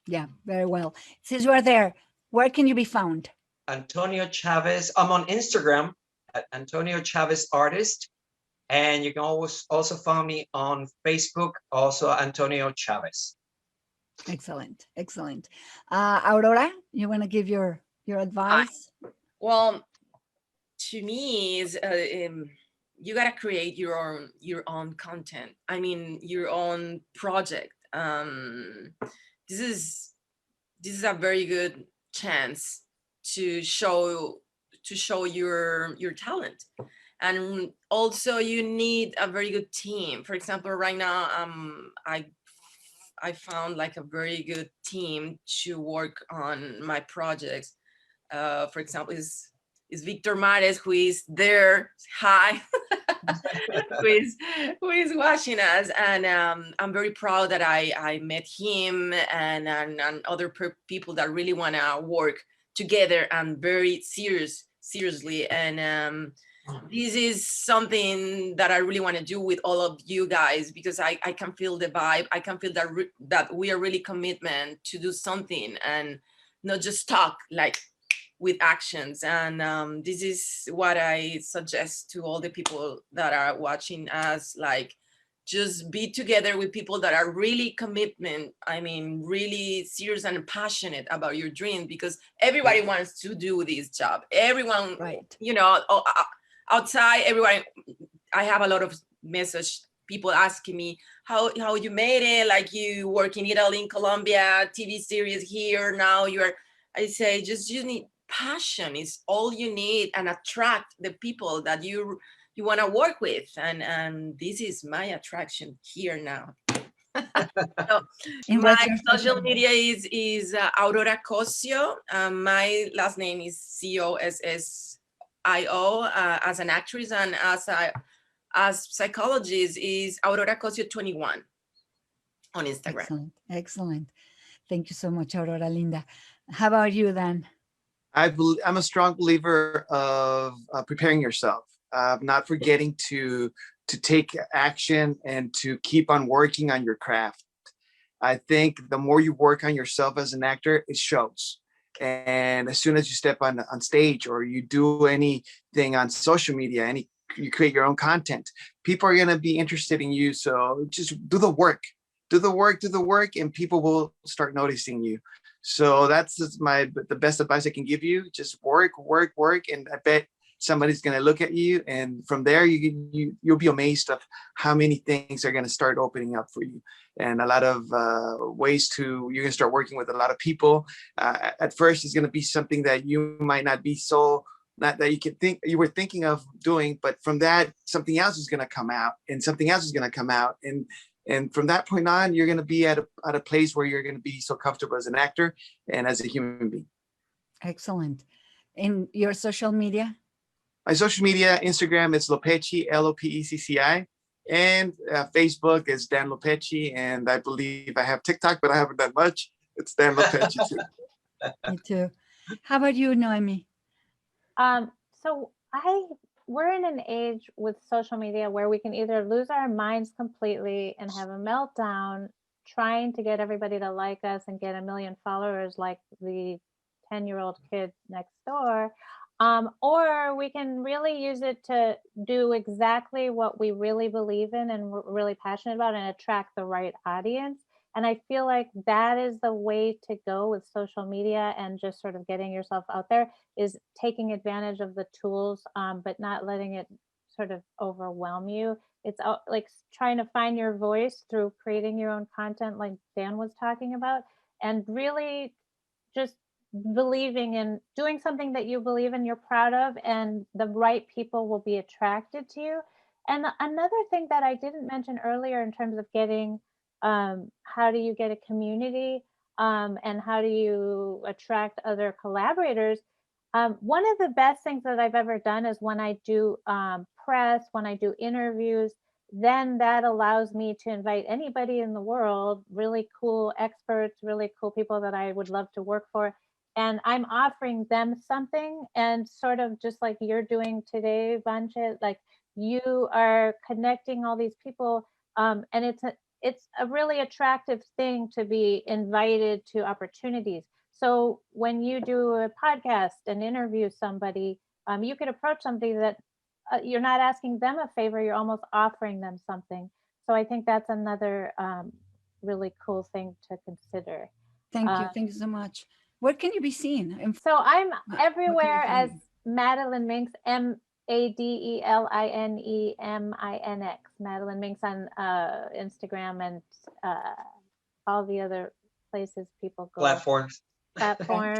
A: Yeah, very well. Since you are there, where can you be found?
B: Antonio Chavez. I'm on Instagram at Antonio Chavez Artist, and you can always also find me on Facebook, also Antonio Chavez.
A: Excellent. Aurora, you want to give your advice?
E: Well, to me is you gotta create your own content. I mean, your own project. This is a very good chance to show your talent. And also you need a very good team. For example, right now, I found like a very good team to work on my projects. For example, is Victor Mares, who is there, hi, who is watching us. And I'm very proud that I met him and other people that really want to work together and very seriously. And this is something that I really want to do with all of you guys, because I can feel the vibe. I can feel that we are really commitment to do something and not just talk, like with actions. And this is what I suggest to all the people that are watching us, like just be together with people that are really commitment. I mean, really serious and passionate about your dream, because everybody wants to do this job. Everyone,
A: Right.
E: you know, outside, everyone, I have a lot of message people asking me how you made it, like you work in Italy, in Colombia, TV series here, now I say, just you need passion is all you need, and attract the people that you want to work with. And this is my attraction here now. So
A: And
E: my
A: what's your
E: social media is Aurora Cosio. My last name is Cossio. As an actress and as psychologist is Aurora Cosio 21 on Instagram.
A: Excellent. Excellent. Thank you so much, Aurora Linda. How about you, Dan?
C: I'm a strong believer of preparing yourself, not forgetting to take action and to keep on working on your craft. I think the more you work on yourself as an actor, it shows. And as soon as you step on stage or you do anything on social media, you create your own content, people are going to be interested in you. So just do the work, and people will start noticing you. So that's the best advice I can give you. Just work, and I bet somebody's going to look at you, and from there you'll be amazed of how many things are going to start opening up for you, and a lot of ways you're going to start working with a lot of people. At first, it's going to be something that you might not be not that you were thinking of doing, but from that, something else is going to come out, and something else is going to come out, and from that point on, you're going to be at a place where you're going to be so comfortable as an actor and as a human being.
A: Excellent. In your social media?
C: My social media, Instagram is Lopecci, Lopecci, and Facebook is Dan Lopecci, and I believe I have TikTok, but I haven't done much. It's Dan Lopecci too.
A: Me too. How about you, Noemi?
D: So we're in an age with social media where we can either lose our minds completely and have a meltdown trying to get everybody to like us and get 1 million followers like the 10-year-old kid next door, or we can really use it to do exactly what we really believe in and we're really passionate about and attract the right audience. And I feel like that is the way to go with social media and just sort of getting yourself out there, is taking advantage of the tools, but not letting it sort of overwhelm you. It's like trying to find your voice through creating your own content, like Dan was talking about, and really just believing in doing something that you believe in, you're proud of, and the right people will be attracted to you. And another thing that I didn't mention earlier in terms of getting how do you get a community, and how do you attract other collaborators? One of the best things that I've ever done is when I do press, when I do interviews, then that allows me to invite anybody in the world, really cool experts, really cool people that I would love to work for. And I'm offering them something, and sort of just like you're doing today, Vanche, like you are connecting all these people. And it's a really attractive thing to be invited to opportunities. So when you do a podcast and interview somebody, you could approach somebody that you're not asking them a favor, you're almost offering them something. So I think that's another really cool thing to consider.
A: Thank you. Thank you so much. Where can you be seen?
D: So I'm
A: What can
D: everywhere
A: you
D: as Madeline Minks, Adelineminx, Madeline Minx on Instagram and all the other places people go.
B: Platforms.
D: Platforms.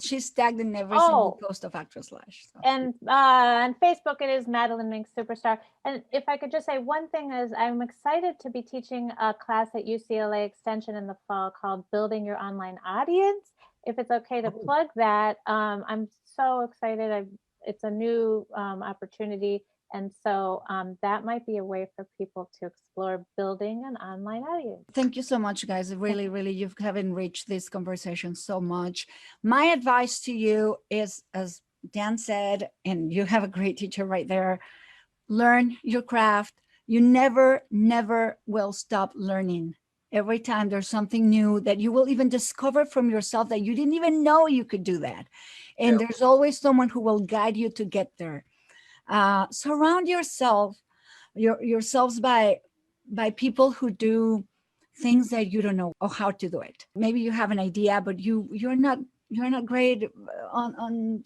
A: She's tagged in every single post of Actor Slash. So.
D: And on Facebook, it is Madeline Minx Superstar. And if I could just say one thing is I'm excited to be teaching a class at UCLA Extension in the fall called Building Your Online Audience. If it's okay to plug that, I'm so excited. It's a new opportunity. And so that might be a way for people to explore building an online audience.
A: Thank you so much, guys. Really, really, you have enriched this conversation so much. My advice to you is, as Dan said, and you have a great teacher right there, learn your craft. You never, never will stop learning. Every time there's something new that you will even discover from yourself that you didn't even know you could do that. And there's always someone who will guide you to get there. Surround yourselves by people who do things that you don't know or how to do it. Maybe you have an idea, but you're not great on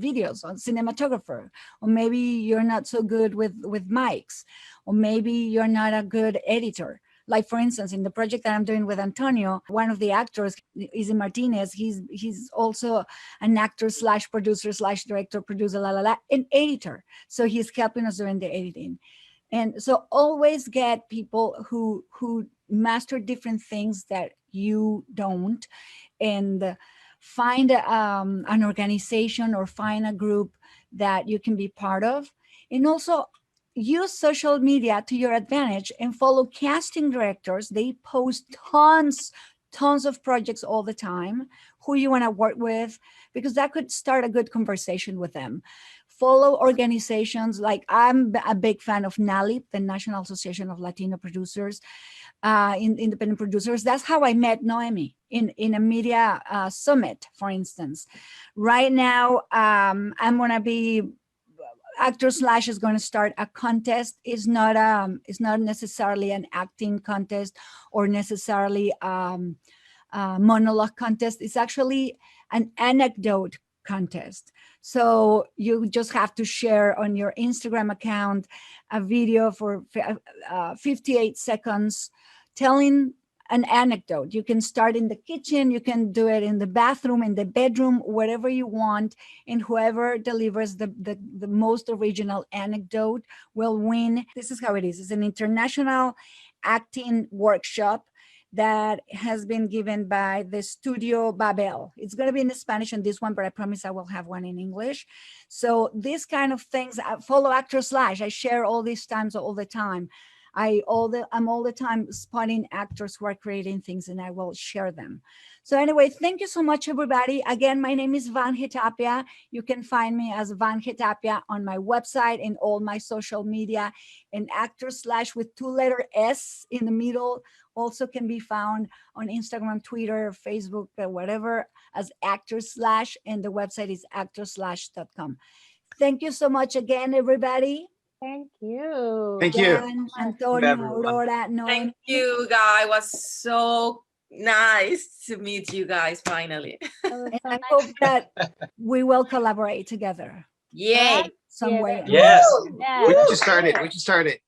A: videos, on cinematographer, or maybe you're not so good with mics, or maybe you're not a good editor. Like, for instance, in the project that I'm doing with Antonio, one of the actors, Izzy Martinez, he's also an actor / producer / director, producer, and editor. So he's helping us during the editing. And so always get people who master different things that you don't, and find an organization or find a group that you can be part of. And also use social media to your advantage and follow casting directors. They post tons of projects all the time, who you want to work with, because that could start a good conversation with them. Follow organizations like, I'm a big fan of NALIP, the National Association of Latino Producers, independent producers. That's how I met Noemi in a media summit, for instance. Right now, I'm going to be, Actor Slash is going to start a contest. It's not necessarily an acting contest or necessarily a monologue contest. It's actually an anecdote contest. So you just have to share on your Instagram account a video for 58 seconds telling an anecdote. You can start in the kitchen, you can do it in the bathroom, in the bedroom, wherever you want, and whoever delivers the most original anecdote will win. This is how it is. It's an international acting workshop that has been given by the Studio Babel. It's going to be in Spanish on this one, but I promise I will have one in English. So these kind of things, follow Actor Slash. I share all these times all the time. I'm all the time spotting actors who are creating things, and I will share them. So anyway, thank you so much, everybody. Again, my name is Van Tapia. You can find me as Van Tapia on my website and all my social media. And Actor Slash with 2-letter S in the middle also can be found on Instagram, Twitter, Facebook, whatever, as Actor Slash. And the website is actorslash.com. Thank you so much again, everybody.
D: Thank you.
C: Thank you.
A: Dan, Antonio, Aurora, Noemi.
E: Thank you, guys. It was so nice to meet you guys finally.
A: And I hope that we will collaborate together
E: Yay.
A: some way.
B: Yes.
D: Yeah.
C: We can start it.